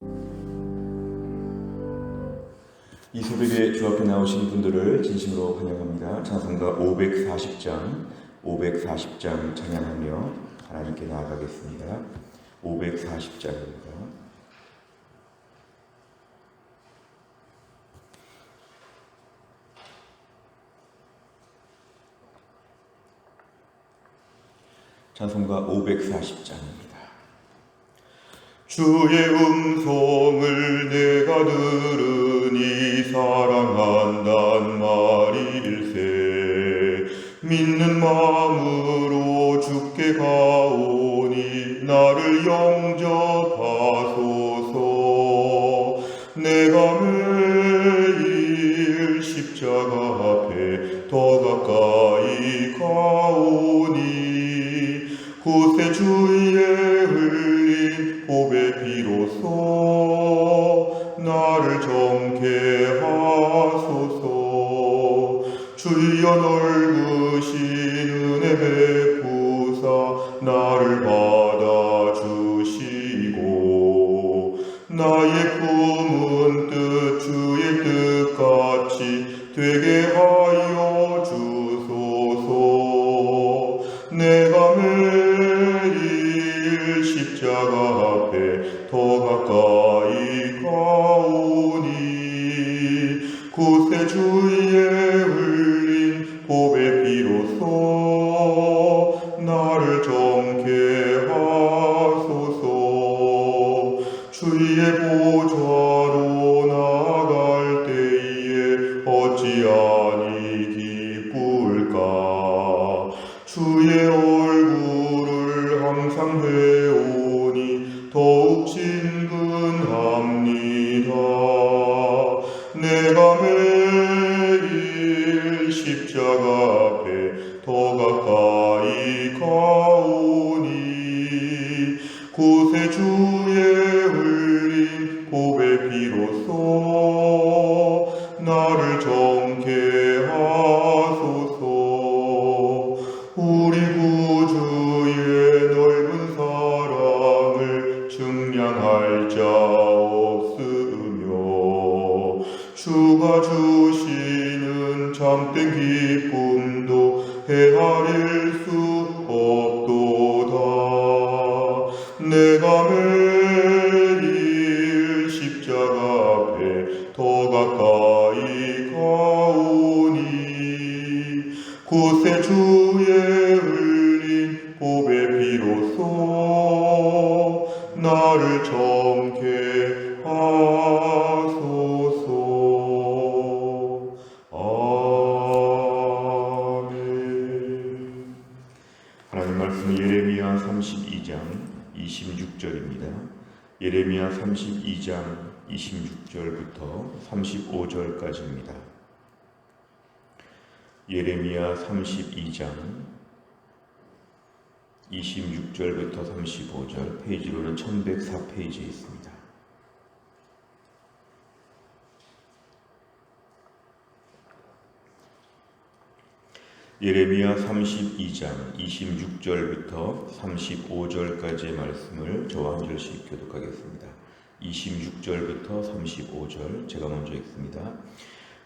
이 새벽에 주 앞에 나오신 분들을 진심으로 환영합니다. 찬송가 540장 찬양하며 하나님께 나아가겠습니다. 540장입니다. 찬송가 540장입니다. 주의 음성을 내가 들으니 사랑한단 말일세. 믿는 마음으로 주께 가오니 나를 영접하소서. 내가 매일 십자가 앞에 더 가까이 가오니 구세 주의 흘린 보배 피로써 나를 정케 하소서. 주여 넓으신 은혜 베푸사 나를 받아주시고 나의 품은 뜻 주의 뜻같이 되게 하여 주소서. 내가 매일 십자가 앞에 더 가까이 가오니 구세 주의 흘린 보배 피로써 나를 정케 하소서. 주의 보좌로 나아갈 때에 어찌하니 기쁠까. 주의 얼굴을 항상 배우니 더욱 친근합니다. 내가 매일 십자가 앞에 더 가까이 가오니 구세 주의 흘린 보배 피로써 나를 정케 하소서. 우리 구주의 넓은 사랑을 증량할 자 없으며 주가 주시는 참된 기쁨도 헤아릴 수 없도다. 내가 매일 십자가 앞에 더 가까이 가오니 구세 주의 흘린 보배 피로써 나를 정케 하소서. 아멘. 하나님 말씀은 예레미야 32장 26절입니다. 예레미야 32장 26절부터 35절까지입니다. 예레미야 32장 26절부터 35절, 페이지로는 1104페이지에 있습니다. 예레미야 32장 26절부터 35절까지의 말씀을 저와 한 절씩 교독하겠습니다. 26절부터 35절 제가 먼저 읽습니다.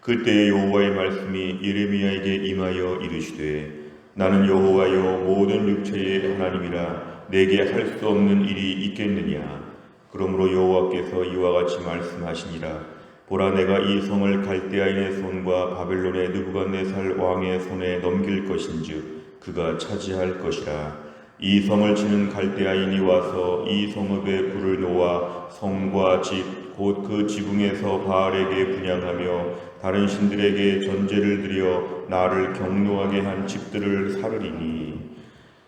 그때 여호와의 말씀이 예레미야에게 임하여 이르시되 나는 여호와여 모든 육체의 하나님이라 내게 할 수 없는 일이 있겠느냐. 그러므로 여호와께서 이와 같이 말씀하시니라. 보라, 내가 이 성을 갈대아인의 손과 바벨론의 느부갓네살 왕의 손에 넘길 것인즉 그가 차지할 것이라. 이 성을 치는 갈대아인이 와서 이 성읍에 불을 놓아 성과 집 곧 그 지붕에서 바알에게 분향하며 다른 신들에게 전제를 드려 나를 경노하게 한 집들을 사르리니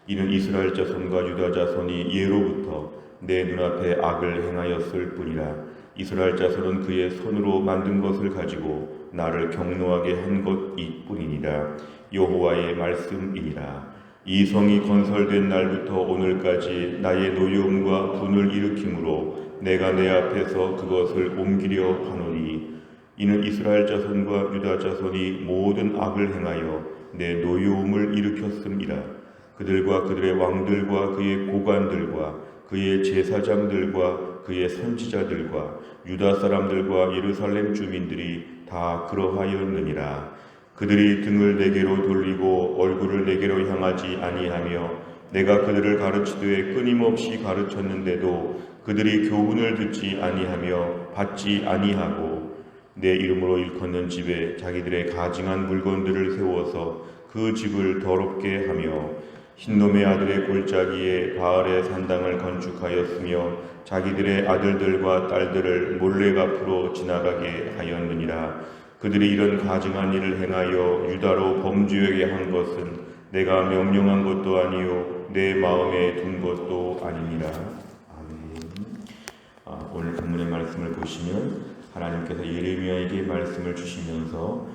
이는 이스라엘 자손과 유다 자손이 예로부터 내 눈앞에 악을 행하였을 뿐이라. 이스라엘 자손은 그의 손으로 만든 것을 가지고 나를 경노하게 한 것일 뿐이니라. 여호와의 말씀이니라. 이 성이 건설된 날부터 오늘까지 나의 노여움과 분을 일으킴으로 내가 내 앞에서 그것을 옮기려 하노니 이는 이스라엘 자손과 유다 자손이 모든 악을 행하여 내 노여움을 일으켰음이라. 그들과 그들의 왕들과 그의 고관들과 그의 제사장들과 그의 선지자들과 유다 사람들과 예루살렘 주민들이 다 그러하였느니라. 그들이 등을 내게로 돌리고 얼굴을 내게로 향하지 아니하며 내가 그들을 가르치되 끊임없이 가르쳤는데도 그들이 교훈을 듣지 아니하며 받지 아니하고 내 이름으로 일컫는 집에 자기들의 가증한 물건들을 세워서 그 집을 더럽게 하며 흰놈의 아들의 골짜기에 바알의 산당을 건축하였으며 자기들의 아들들과 딸들을 몰래 앞으로 지나가게 하였느니라. 그들이 이런 가증한 일을 행하여 유다로 범죄하게 한 것은 내가 명령한 것도 아니요 내 마음에 둔 것도 아니니라. 아멘. 오늘 본문의 말씀을 보시면 하나님께서 예레미야에게 말씀을 주시면서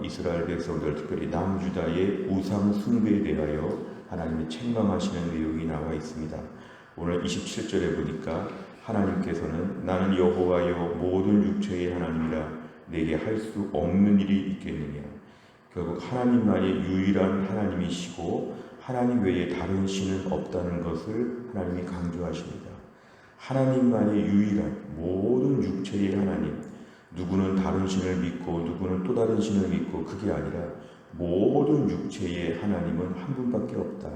이스라엘 백성들, 특별히 남유다의 우상 숭배에 대하여 하나님이 책망하시는 내용이 나와 있습니다. 오늘 27절에 보니까 하나님께서는 나는 여호와여 모든 육체의 하나님이라 내게 할 수 없는 일이 있겠느냐. 결국 하나님만이 유일한 하나님이시고 하나님 외에 다른 신은 없다는 것을 하나님이 강조하십니다. 하나님만이 유일한 모든 육체의 하나님, 누구는 다른 신을 믿고 누구는 또 다른 신을 믿고, 그게 아니라 모든 육체의 하나님은 한 분밖에 없다.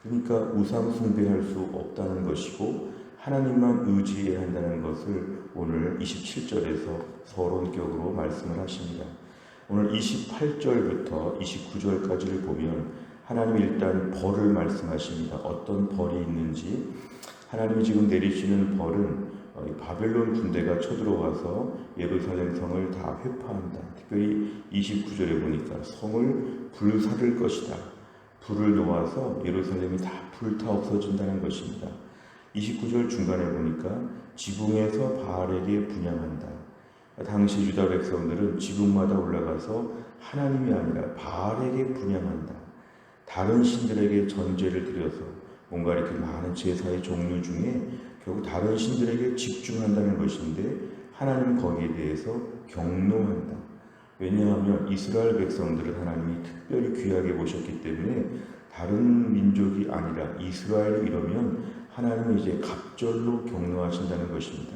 그러니까 우상 숭배할 수 없다는 것이고 하나님만 의지해야 한다는 것을 오늘 27절에서 서론격으로 말씀을 하십니다. 오늘 28절부터 29절까지를 보면 하나님이 일단 벌을 말씀하십니다. 어떤 벌이 있는지. 하나님이 지금 내리시는 벌은 바벨론 군대가 쳐들어와서 예루살렘 성을 다 회파한다. 특별히 29절에 보니까 성을 불사를 것이다. 불을 놓아서 예루살렘이 다 불타 없어진다는 것입니다. 29절 중간에 보니까 지붕에서 바알에게 분향한다. 당시 유다 백성들은 지붕마다 올라가서 하나님이 아니라 바알에게 분향한다. 다른 신들에게 전제를 드려서 뭔가 이렇게 많은 제사의 종류 중에 결국 다른 신들에게 집중한다는 것인데 하나님은 거기에 대해서 경노한다. 왜냐하면 이스라엘 백성들을 하나님이 특별히 귀하게 보셨기 때문에 다른 민족이 아니라 이스라엘이 이러면 하나님은 이제 갑절로 경노하신다는 것입니다.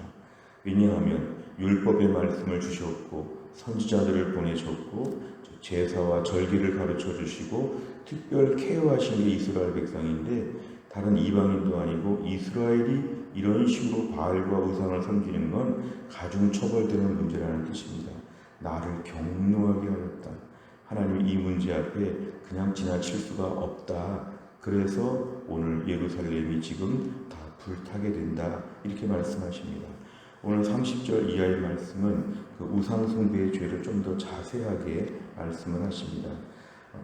왜냐하면 율법의 말씀을 주셨고 선지자들을 보내셨고 제사와 절기를 가르쳐 주시고 특별 케어하신 게 이스라엘 백성인데 다른 이방인도 아니고 이스라엘이 이런 식으로 바알과 우상을 섬기는 건 가중 처벌되는 문제라는 뜻입니다. 나를 경노하게 하였다. 하나님이 이 문제 앞에 그냥 지나칠 수가 없다. 그래서 오늘 예루살렘이 지금 다 불타게 된다. 이렇게 말씀하십니다. 오늘 30절 이하의 말씀은 그 우상 숭배의 죄를 좀 더 자세하게 말씀을 하십니다.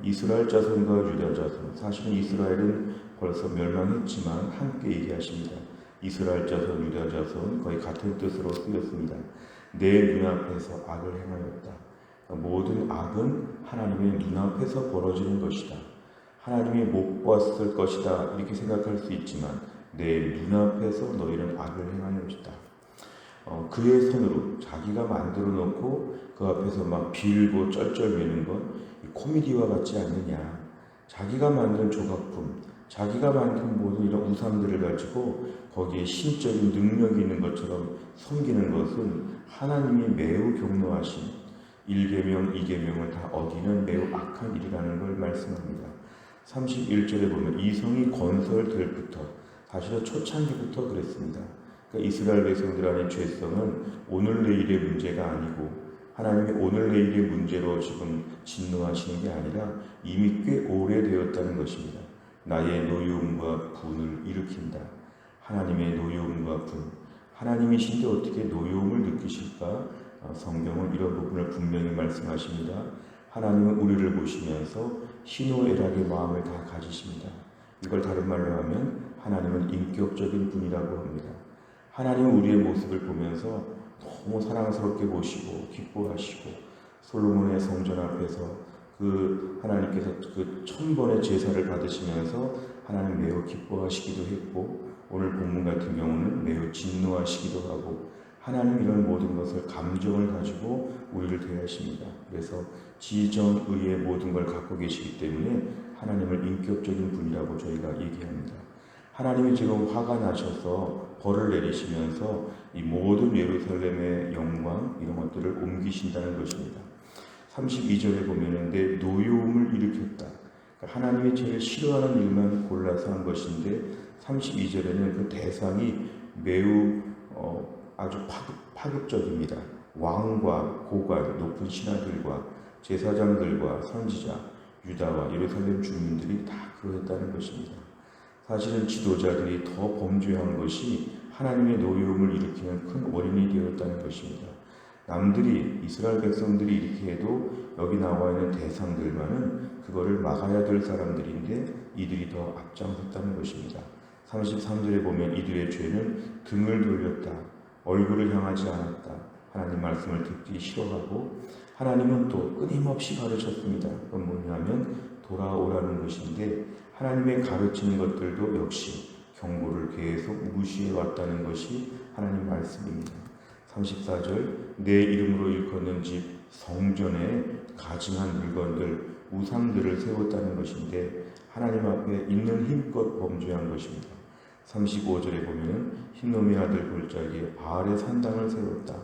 이스라엘 자손과 유다 자손, 사실은 이스라엘은 벌써 멸망했지만 함께 얘기하십니다. 이스라엘 자손, 유다 자손 거의 같은 뜻으로 쓰였습니다. 내 눈앞에서 악을 행하였다. 모든 악은 하나님의 눈앞에서 벌어지는 것이다. 하나님이 못 봤을 것이다 이렇게 생각할 수 있지만 내 눈앞에서 너희는 악을 행하는 것이다. 그의 손으로 자기가 만들어 놓고 그 앞에서 막 빌고 쩔쩔매는 건 코미디와 같지 않느냐. 자기가 만든 조각품, 자기가 만든 모든 이런 우상들을 가지고 거기에 신적인 능력이 있는 것처럼 섬기는 것은 하나님이 매우 경노하신 1계명, 2계명을 다 어기는 매우 악한 일이라는 걸 말씀합니다. 31절에 보면 이 성이 건설될 부터, 사실은 초창기부터 그랬습니다. 그러니까 이스라엘 백성들 안의 죄성은 오늘 내일의 문제가 아니고 하나님이 오늘 내일의 문제로 지금 진노하시는 게 아니라 이미 꽤 오래되었다는 것입니다. 나의 노여움과 분을 일으킨다. 하나님의 노여움과 분. 하나님이신데 어떻게 노여움을 느끼실까? 성경은 이런 부분을 분명히 말씀하십니다. 하나님은 우리를 보시면서 희노애락의 마음을 다 가지십니다. 이걸 다른 말로 하면 하나님은 인격적인 분이라고 합니다. 하나님은 우리의 모습을 보면서 너무 사랑스럽게 보시고 기뻐하시고 솔로몬의 성전 앞에서 그 하나님께서 그 1000번의 제사를 받으시면서 하나님 매우 기뻐하시기도 했고 오늘 본문 같은 경우는 매우 진노하시기도 하고 하나님 이런 모든 것을 감정을 가지고 우리를 대하십니다. 그래서 지정의의 모든 걸 갖고 계시기 때문에 하나님을 인격적인 분이라고 저희가 얘기합니다. 하나님이 지금 화가 나셔서 벌을 내리시면서 이 모든 예루살렘의 영광 이런 것들을 옮기신다는 것입니다. 32절에 보면은 내 노여움을 일으켰다. 그러니까 하나님이 제일 싫어하는 일만 골라서 한 것인데 32절에는 그 대상이 매우 아주 파급적입니다. 왕과 고관, 높은 신하들과 제사장들과 선지자, 유다와 예루살렘 주민들이 다 그러했다는 것입니다. 사실은 지도자들이 더 범죄한 것이 하나님의 노여움을 일으키는 큰 원인이 되었다는 것입니다. 남들이 이스라엘 백성들이 이렇게 해도 여기 나와 있는 대상들만은 그거를 막아야 될 사람들인데 이들이 더 앞장섰다는 것입니다. 33절에 보면 이들의 죄는 등을 돌렸다. 얼굴을 향하지 않았다. 하나님 말씀을 듣기 싫어하고 하나님은 또 끊임없이 가르쳤습니다. 그건 뭐냐면 돌아오라는 것인데 하나님의 가르치는 것들도 역시 경고를 계속 무시해 왔다는 것이 하나님 말씀입니다. 34절 내 이름으로 일컫는 집 성전에 가증한 물건들 우상들을 세웠다는 것인데 하나님 앞에 있는 힘껏 범죄한 것입니다. 35절에 보면 흰놈의 아들 골짜기에 바알의 산당을 세웠다.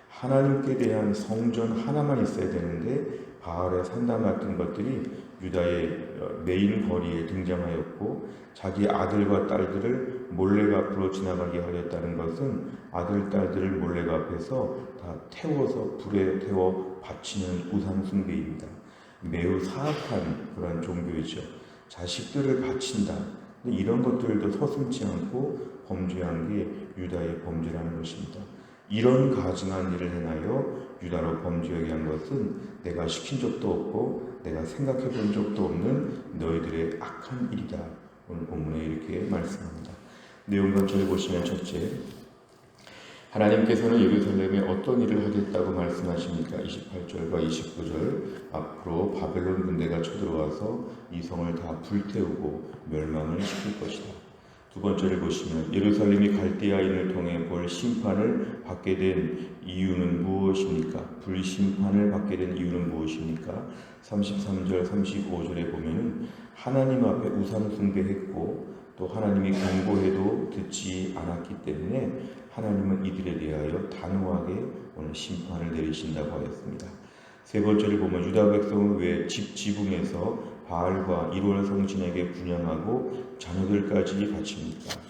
하나님께 대한 성전 하나만 있어야 되는데 바알의 산당 같은 것들이 유다의 메인 거리에 등장하였고 자기 아들과 딸들을 몰래 앞으로 지나가게 하였다는 것은 아들, 딸들을 몰래 앞에서 다 태워서 불에 태워 바치는 우상 숭배입니다. 매우 사악한 그런 종교이죠. 자식들을 바친다. 이런 것들도 서슴지 않고 범죄한 게 유다의 범죄라는 것입니다. 이런 가증한 일을 행하여 유다로 범죄하게 한 것은 내가 시킨 적도 없고 내가 생각해 본 적도 없는 너희들의 악한 일이다. 오늘 본문에 이렇게 말씀합니다. 내용 전체를 보시면 첫째, 하나님께서는 예루살렘에 어떤 일을 하겠다고 말씀하십니까? 28절과 29절 앞으로 바벨론 군대가 쳐들어와서 이 성을 다 불태우고 멸망을 시킬 것이다. 두 번째를 보시면 예루살렘이 갈대아인을 통해 볼 심판을 받게 된 이유는 무엇입니까? 불심판을 받게 된 이유는 무엇입니까? 33절 35절에 보면은 하나님 앞에 우상 숭배했고 또 하나님이 경고해도 듣지 않았기 때문에 하나님은 이들에 대하여 단호하게 오늘 심판을 내리신다고 하였습니다. 세 번째를 보면 유다 백성은 왜 집 지붕에서 바알과 이로라 성신에게 분향하고 자녀들까지 바칩니까?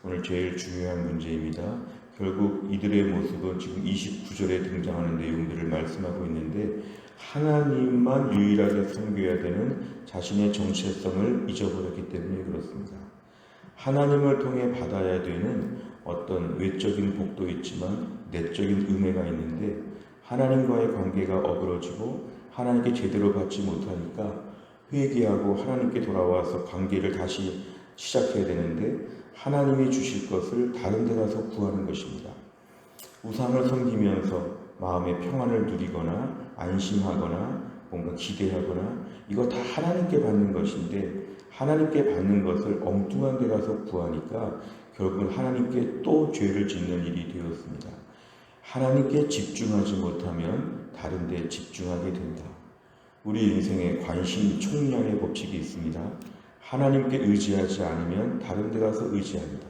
오늘 제일 중요한 문제입니다. 결국 이들의 모습은 지금 29절에 등장하는 내용들을 말씀하고 있는데 하나님만 유일하게 섬겨야 되는 자신의 정체성을 잊어버렸기 때문에 그렇습니다. 하나님을 통해 받아야 되는 어떤 외적인 복도 있지만 내적인 은혜가 있는데 하나님과의 관계가 어그러지고 하나님께 제대로 받지 못하니까 회개하고 하나님께 돌아와서 관계를 다시 시작해야 되는데 하나님이 주실 것을 다른 데 가서 구하는 것입니다. 우상을 섬기면서 마음의 평안을 누리거나 안심하거나 뭔가 기대하거나 이거 다 하나님께 받는 것인데 하나님께 받는 것을 엉뚱한 데 가서 구하니까 결국은 하나님께 또 죄를 짓는 일이 되었습니다. 하나님께 집중하지 못하면 다른 데 집중하게 된다. 우리 인생에 관심 총량의 법칙이 있습니다. 하나님께 의지하지 않으면 다른 데 가서 의지한다.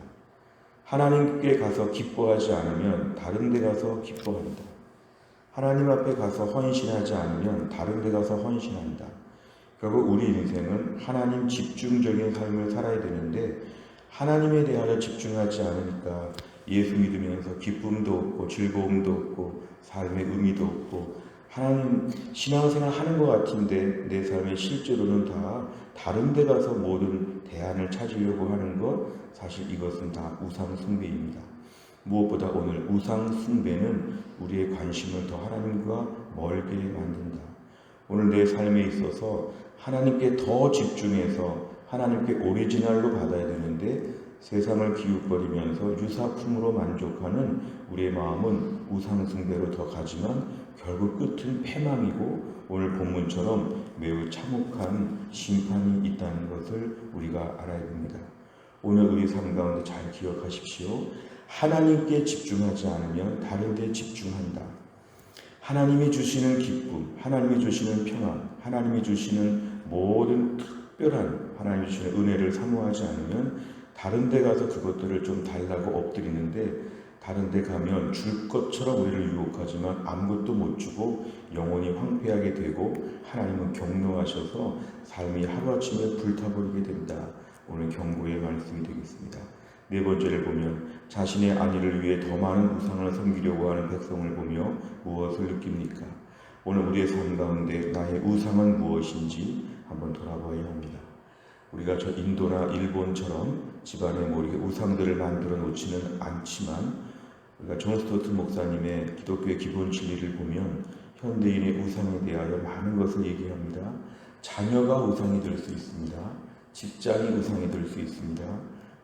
하나님께 가서 기뻐하지 않으면 다른 데 가서 기뻐한다. 하나님 앞에 가서 헌신하지 않으면 다른 데 가서 헌신한다. 결국 우리 인생은 하나님 집중적인 삶을 살아야 되는데 하나님에 대하여 집중하지 않으니까 예수 믿으면서 기쁨도 없고 즐거움도 없고 삶의 의미도 없고 하나님 신앙생활 하는 것 같은데 내 삶에 실제로는 다 다른 데 가서 모든 대안을 찾으려고 하는 것 사실 이것은 다 우상 숭배입니다. 무엇보다 오늘 우상 숭배는 우리의 관심을 더 하나님과 멀게 만든다. 오늘 내 삶에 있어서 하나님께 더 집중해서 하나님께 오리지널로 받아야 되는데 세상을 기웃거리면서 유사품으로 만족하는 우리의 마음은 우상 숭배로 더 가지만 결국 끝은 패망이고 오늘 본문처럼 매우 참혹한 심판이 있다는 것을 우리가 알아야 됩니다. 오늘 우리 삶 가운데 잘 기억하십시오. 하나님께 집중하지 않으면 다른 데 집중한다. 하나님이 주시는 기쁨, 하나님이 주시는 평안, 하나님이 주시는 모든 특별한 하나님이 주시는 은혜를 사모하지 않으면 다른 데 가서 그것들을 좀 달라고 엎드리는데 다른 데 가면 줄 것처럼 우리를 유혹하지만 아무것도 못 주고 영혼이 황폐하게 되고 하나님은 경노하셔서 삶이 하루아침에 불타버리게 된다. 오늘 경고의 말씀이 되겠습니다. 네 번째를 보면 자신의 안위를 위해 더 많은 우상을 섬기려고 하는 백성을 보며 무엇을 느낍니까? 오늘 우리의 삶 가운데 나의 우상은 무엇인지 한번 돌아봐야 합니다. 우리가 저 인도나 일본처럼 집안에 이렇게 우상들을 만들어 놓지는 않지만 우리가 존 스토트 목사님의 기독교의 기본 진리를 보면 현대인의 우상에 대하여 많은 것을 얘기합니다. 자녀가 우상이 될 수 있습니다. 직장이 우상이 될 수 있습니다.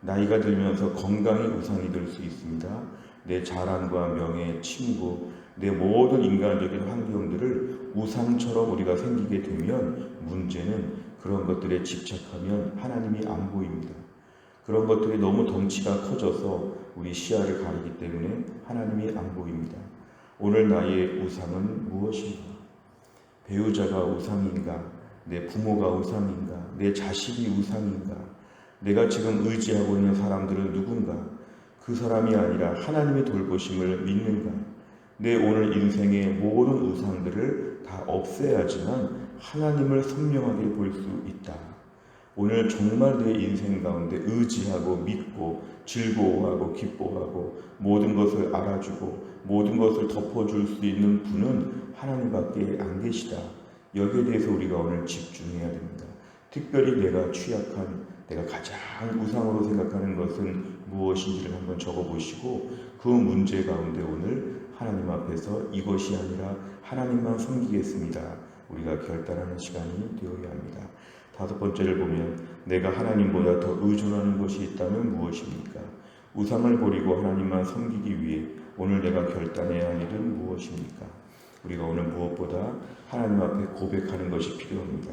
나이가 들면서 건강이 우상이 될 수 있습니다. 내 자랑과 명예, 친구, 내 모든 인간적인 환경들을 우상처럼 우리가 생기게 되면 문제는 그런 것들에 집착하면 하나님이 안 보입니다. 그런 것들이 너무 덩치가 커져서 우리 시야를 가리기 때문에 하나님이 안 보입니다. 오늘 나의 우상은 무엇인가? 배우자가 우상인가? 내 부모가 우상인가? 내 자식이 우상인가? 내가 지금 의지하고 있는 사람들은 누군가? 그 사람이 아니라 하나님의 돌보심을 믿는가? 내 오늘 인생의 모든 우상들을 다 없애야지만 하나님을 선명하게 볼 수 있다. 오늘 정말 내 인생 가운데 의지하고 믿고 즐거워하고 기뻐하고 모든 것을 알아주고 모든 것을 덮어줄 수 있는 분은 하나님밖에 안 계시다. 여기에 대해서 우리가 오늘 집중해야 됩니다. 특별히 내가 취약한, 내가 가장 우상으로 생각하는 것은 무엇인지를 한번 적어보시고 그 문제 가운데 오늘 하나님 앞에서 이것이 아니라 하나님만 섬기겠습니다. 우리가 결단하는 시간이 되어야 합니다. 다섯 번째를 보면 내가 하나님보다 더 의존하는 것이 있다면 무엇입니까? 우상을 버리고 하나님만 섬기기 위해 오늘 내가 결단해야 할 일은 무엇입니까? 우리가 오늘 무엇보다 하나님 앞에 고백하는 것이 필요합니다.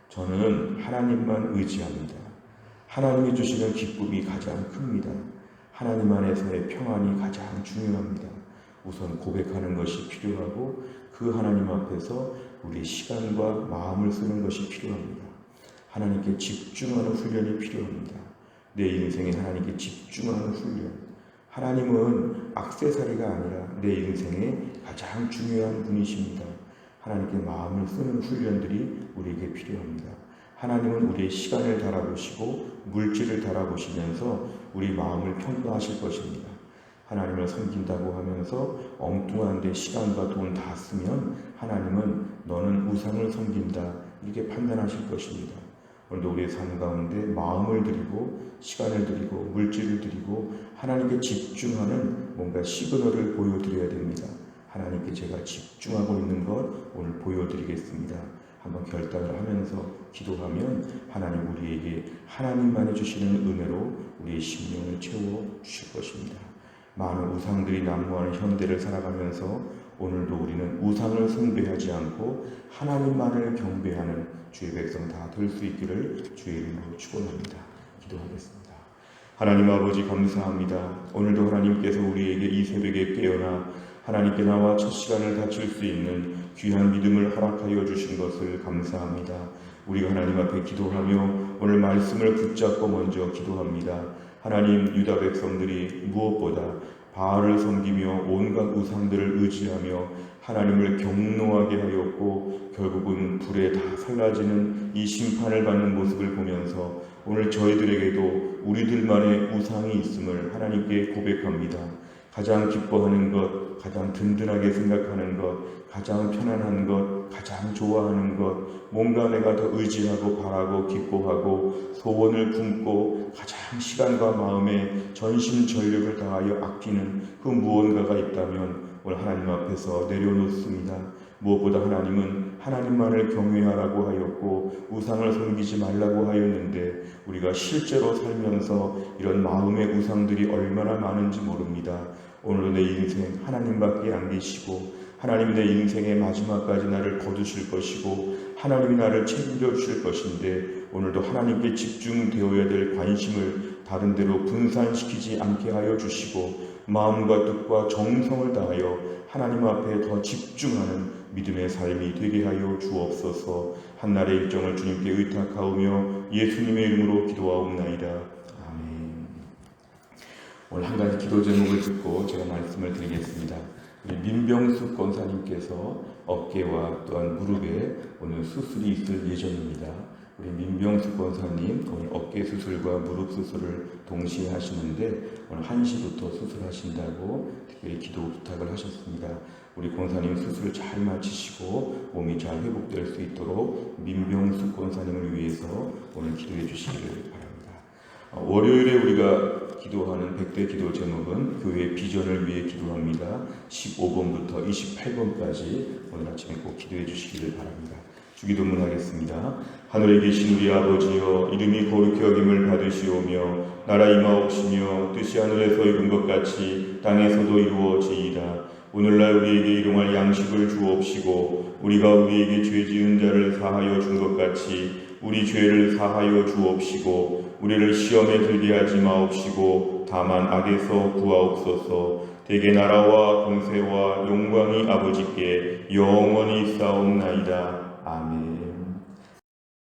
저는 하나님만 의지합니다. 하나님이 주시는 기쁨이 가장 큽니다. 하나님 안에서의 평안이 가장 중요합니다. 우선 고백하는 것이 필요하고 그 하나님 앞에서 우리 시간과 마음을 쓰는 것이 필요합니다. 하나님께 집중하는 훈련이 필요합니다. 내 인생에 하나님께 집중하는 훈련. 하나님은 액세서리가 아니라 내 인생의 가장 중요한 분이십니다. 하나님께 마음을 쓰는 훈련들이 우리에게 필요합니다. 하나님은 우리의 시간을 달아보시고 물질을 달아보시면서 우리 마음을 평가하실 것입니다. 하나님을 섬긴다고 하면서 엉뚱한 데 시간과 돈 다 쓰면 하나님은 너는 우상을 섬긴다 이렇게 판단하실 것입니다. 오늘도 우리의 삶 가운데 마음을 드리고 시간을 드리고 물질을 드리고 하나님께 집중하는 뭔가 시그널을 보여드려야 됩니다. 하나님께 제가 집중하고 있는 것 오늘 보여드리겠습니다. 한번 결단을 하면서 기도하면 하나님 우리에게 하나님만 해주시는 은혜로 우리의 심령을 채워주실 것입니다. 많은 우상들이 난무하는 현대를 살아가면서 오늘도 우리는 우상을 숭배하지 않고 하나님만을 경배하는 주의 백성 다 될 수 있기를 주의 이름으로 축원합니다. 기도하겠습니다. 하나님 아버지 감사합니다. 오늘도 하나님께서 우리에게 이 새벽에 깨어나 하나님께 나와 첫 시간을 바칠 수 있는 귀한 믿음을 허락하여 주신 것을 감사합니다. 우리가 하나님 앞에 기도하며 오늘 말씀을 붙잡고 먼저 기도합니다. 하나님 유다 백성들이 무엇보다 바알을 섬기며 온갖 우상들을 의지하며 하나님을 경노하게 하였고 결국은 불에 다 살라지는 이 심판을 받는 모습을 보면서 오늘 저희들에게도 우리들만의 우상이 있음을 하나님께 고백합니다. 가장 기뻐하는 것, 가장 든든하게 생각하는 것, 가장 편안한 것, 가장 좋아하는 것, 뭔가 내가 더 의지하고 바라고 기뻐하고 소원을 품고 가장 시간과 마음에 전심전력을 다하여 아끼는 그 무언가가 있다면 오늘 하나님 앞에서 내려놓습니다. 무엇보다 하나님은 하나님만을 경외하라고 하였고 우상을 섬기지 말라고 하였는데 우리가 실제로 살면서 이런 마음의 우상들이 얼마나 많은지 모릅니다. 오늘 내 인생 하나님밖에 안 계시고 하나님 내 인생의 마지막까지 나를 거두실 것이고 하나님이 나를 책임져 주실 것인데 오늘도 하나님께 집중되어야 될 관심을 다른 데로 분산시키지 않게 하여 주시고 마음과 뜻과 정성을 다하여 하나님 앞에 더 집중하는 믿음의 삶이 되게 하여 주옵소서. 한날의 일정을 주님께 의탁하오며 예수님의 이름으로 기도하옵나이다. 아멘. 오늘 한 가지 기도 제목을 듣고 제가 말씀을 드리겠습니다. 우리 민병숙 권사님께서 어깨와 또한 무릎에 오늘 수술이 있을 예정입니다. 우리 민병숙 권사님 오늘 어깨 수술과 무릎 수술을 동시에 하시는데 오늘 1시부터 수술하신다고 특별히 기도 부탁을 하셨습니다. 우리 권사님 수술 잘 마치시고 몸이 잘 회복될 수 있도록 민병숙 권사님을 위해서 오늘 기도해 주시기를 바랍니다. 월요일에 우리가 기도하는 100대 기도 제목은 교회 비전을 위해 기도합니다. 15번부터 28번까지 오늘 아침에 꼭 기도해 주시기를 바랍니다. 주기도문 하겠습니다. 하늘에 계신 우리 아버지여, 이름이 거룩히 여김을 받으시오며 나라 임하옵시며 뜻이 하늘에서 이룬 것 같이 땅에서도 이루어지이다. 오늘날 우리에게 일용할 양식을 주옵시고 우리가 우리에게 죄 지은 자를 사하여 준 것 같이 우리 죄를 사하여 주옵시고 우리를 시험에 들게 하지 마옵시고 다만 악에서 구하옵소서. 대개 나라와 권세와 영광이 아버지께 영원히 있사옵나이다. 아멘.